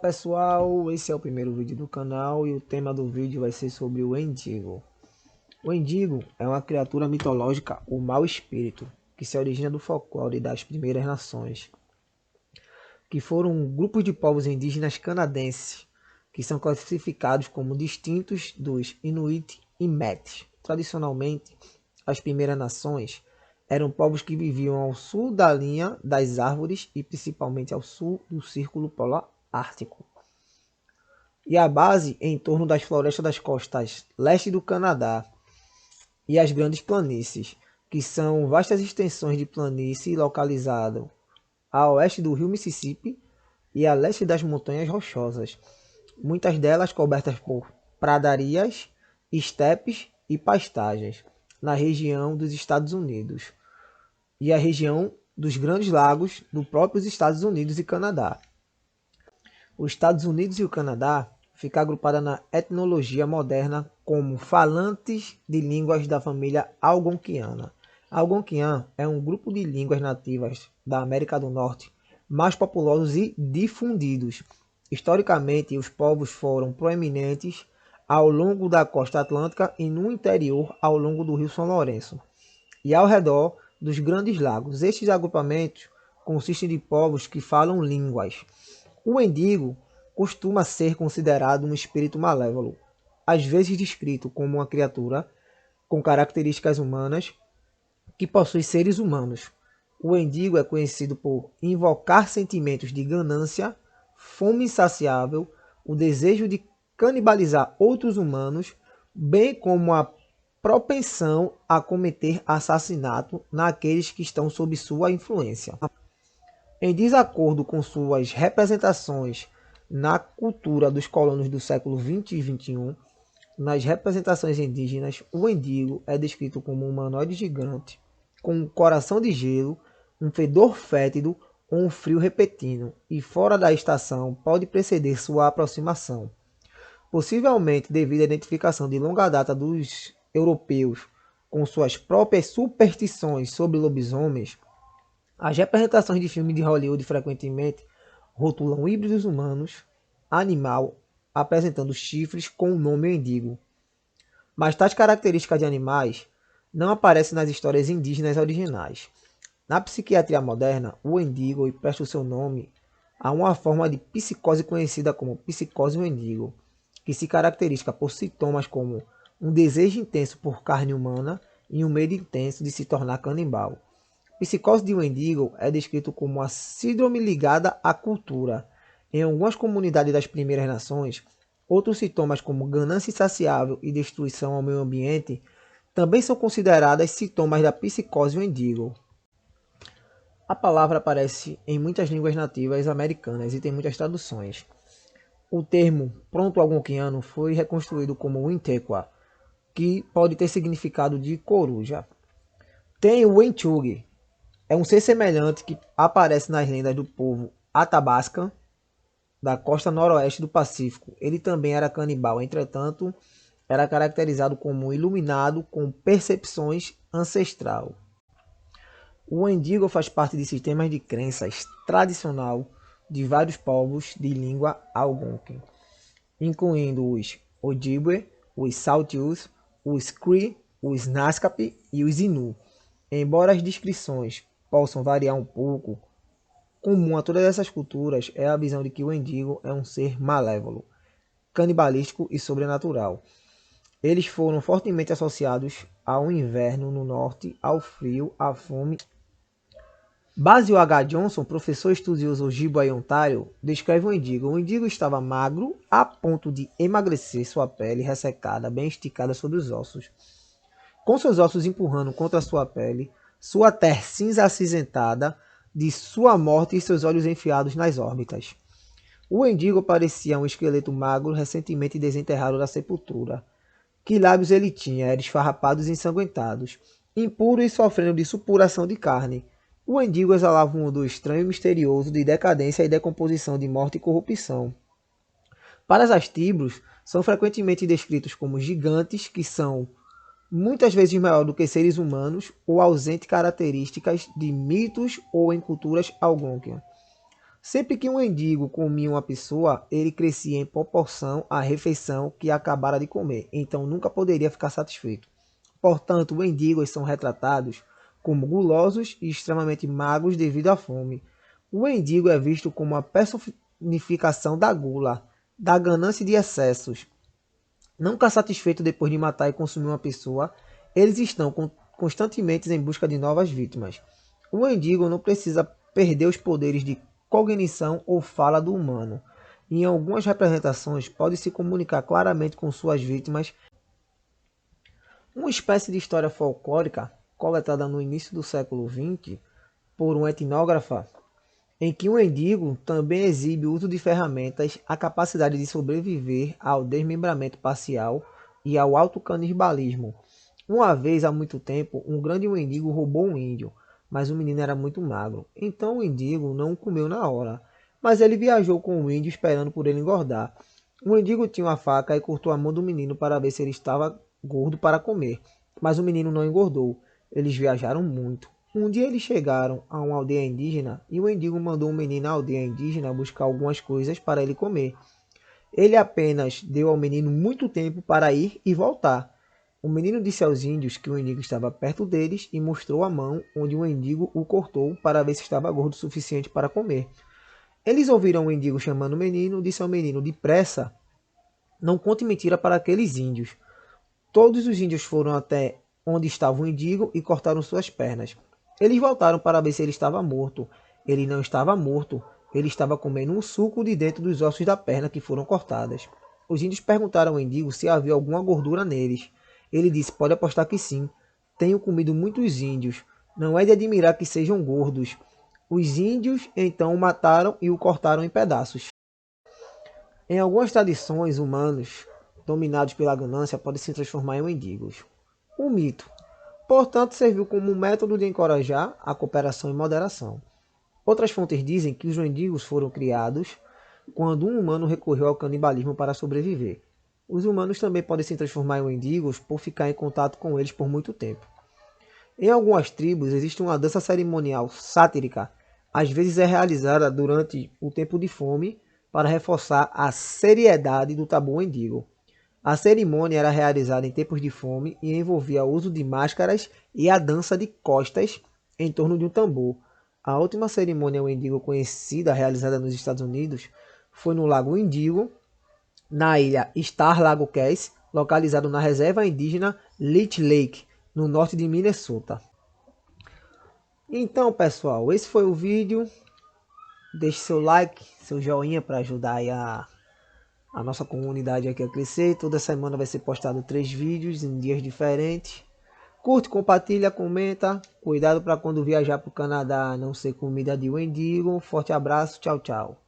pessoal, esse é o primeiro vídeo do canal e o tema do vídeo vai ser sobre o Wendigo. O Wendigo é uma criatura mitológica, o mau espírito, que se origina do folclore das primeiras nações, que foram grupos de povos indígenas canadenses, que são classificados como distintos dos Inuit e Métis. Tradicionalmente, as primeiras nações eram povos que viviam ao sul da linha das árvores e principalmente ao sul do Círculo Polar Ártico. E a base em torno das florestas das costas leste do Canadá e as grandes planícies, que são vastas extensões de planície localizado a oeste do rio Mississippi e a leste das montanhas rochosas, muitas delas cobertas por pradarias, estepes e pastagens, na região dos Estados Unidos e a região dos Grandes Lagos dos próprios Estados Unidos e Canadá. Os Estados Unidos e o Canadá ficam agrupados na etnologia moderna como falantes de línguas da família algonquiana. Algonquian é um grupo de línguas nativas da América do Norte mais populosos e difundidos. Historicamente, os povos foram proeminentes ao longo da costa atlântica e no interior ao longo do rio São Lourenço e ao redor dos Grandes Lagos. Estes agrupamentos consistem de povos que falam línguas. O Wendigo costuma ser considerado um espírito malévolo, às vezes descrito como uma criatura com características humanas que possui seres humanos. O Wendigo é conhecido por invocar sentimentos de ganância, fome insaciável, o desejo de canibalizar outros humanos, bem como a propensão a cometer assassinato naqueles que estão sob sua influência. Em desacordo com suas representações na cultura dos colonos do século XX e XXI, nas representações indígenas, o Wendigo é descrito como um humanoide gigante, com um coração de gelo, um fedor fétido ou um frio repentino, e fora da estação pode preceder sua aproximação. Possivelmente devido à identificação de longa data dos europeus com suas próprias superstições sobre lobisomens, as representações de filmes de Hollywood frequentemente rotulam híbridos humanos, animal, apresentando chifres com o nome Wendigo. Mas tais características de animais não aparecem nas histórias indígenas originais. Na psiquiatria moderna, o Wendigo empresta o seu nome a uma forma de psicose conhecida como psicose Wendigo, que se caracteriza por sintomas como um desejo intenso por carne humana e um medo intenso de se tornar canibal. Psicose de Wendigo é descrito como uma síndrome ligada à cultura. Em algumas comunidades das primeiras nações, outros sintomas como ganância insaciável e destruição ao meio ambiente também são considerados sintomas da psicose Wendigo. A palavra aparece em muitas línguas nativas americanas e tem muitas traduções. O termo pronto-algonquiano foi reconstruído como Wintequa, que pode ter significado de coruja. Tem o Wenchug, é um ser semelhante que aparece nas lendas do povo Athabasca, da costa noroeste do Pacífico. Ele também era canibal, entretanto, era caracterizado como iluminado com percepções ancestral. O Wendigo faz parte de sistemas de crenças tradicional de vários povos de língua algonquin, incluindo os Ojibwe, os Saulteus, os Cree, os Naskapi e os Innu. Embora as descrições possam variar um pouco, comum a todas essas culturas é a visão de que o Wendigo é um ser malévolo, canibalístico e sobrenatural. Eles foram fortemente associados ao inverno no norte, ao frio, à fome. Basil H. Johnson, professor estudioso Ojibwa em Ontário, descreve o Wendigo. O Wendigo estava magro a ponto de emagrecer, sua pele ressecada, bem esticada sobre os ossos, com seus ossos empurrando contra sua pele, sua tez cinza acinzentada de sua morte e seus olhos enfiados nas órbitas. O Wendigo parecia um esqueleto magro recentemente desenterrado da sepultura. Que lábios ele tinha, eram esfarrapados e ensanguentados, impuros e sofrendo de supuração de carne. O Wendigo exalava um odor estranho e misterioso de decadência e decomposição, de morte e corrupção. Para as astibros, são frequentemente descritos como gigantes que são muitas vezes maior do que seres humanos ou ausente características de mitos ou em culturas algonquian. Sempre que um mendigo comia uma pessoa, ele crescia em proporção à refeição que acabara de comer, então nunca poderia ficar satisfeito. Portanto, mendigos são retratados como gulosos e extremamente magros devido à fome. O mendigo é visto como a personificação da gula, da ganância e de excessos. Nunca satisfeito depois de matar e consumir uma pessoa, eles estão constantemente em busca de novas vítimas. O mendigo não precisa perder os poderes de cognição ou fala do humano. Em algumas representações, pode se comunicar claramente com suas vítimas. Uma espécie de história folclórica, coletada no início do século XX por um etnógrafa, em que o mendigo também exibe o uso de ferramentas, a capacidade de sobreviver ao desmembramento parcial e ao autocanibalismo. Uma vez, há muito tempo, um grande mendigo roubou um índio, mas o menino era muito magro. Então o mendigo não o comeu na hora, mas ele viajou com o índio esperando por ele engordar. O mendigo tinha uma faca e cortou a mão do menino para ver se ele estava gordo para comer, mas o menino não engordou. Eles viajaram muito. Um dia eles chegaram a uma aldeia indígena e o mendigo mandou um menino à aldeia indígena buscar algumas coisas para ele comer. Ele apenas deu ao menino muito tempo para ir e voltar. O menino disse aos índios que o mendigo estava perto deles e mostrou a mão onde o mendigo o cortou para ver se estava gordo o suficiente para comer. Eles ouviram o mendigo chamando o menino, disse ao menino, depressa, não conte mentira para aqueles índios. Todos os índios foram até onde estava o mendigo e cortaram suas pernas. Eles voltaram para ver se ele estava morto. Ele não estava morto. Ele estava comendo um suco de dentro dos ossos da perna que foram cortadas. Os índios perguntaram ao mendigo se havia alguma gordura neles. Ele disse, pode apostar que sim. Tenho comido muitos índios. Não é de admirar que sejam gordos. Os índios então o mataram e o cortaram em pedaços. Em algumas tradições, humanos dominados pela ganância podem se transformar em mendigos. Um mito. Portanto, serviu como um método de encorajar a cooperação e moderação. Outras fontes dizem que os mendigos foram criados quando um humano recorreu ao canibalismo para sobreviver. Os humanos também podem se transformar em mendigos por ficar em contato com eles por muito tempo. Em algumas tribos existe uma dança cerimonial sátrica, às vezes é realizada durante o tempo de fome para reforçar a seriedade do tabu mendigo. A cerimônia era realizada em tempos de fome e envolvia o uso de máscaras e a dança de costas em torno de um tambor. A última cerimônia mendigo conhecida realizada nos Estados Unidos foi no Lago Indigo, na ilha Star Lago Cass, localizado na reserva indígena Leech Lake, no norte de Minnesota. Então, pessoal, esse foi o vídeo. Deixe seu like, seu joinha para ajudar aí a nossa comunidade aqui a crescer. Toda semana vai ser postado 3 vídeos em dias diferentes. Curte, compartilha, comenta. Cuidado para quando viajar para o Canadá não ser comida de mendigo. Forte abraço, tchau, tchau.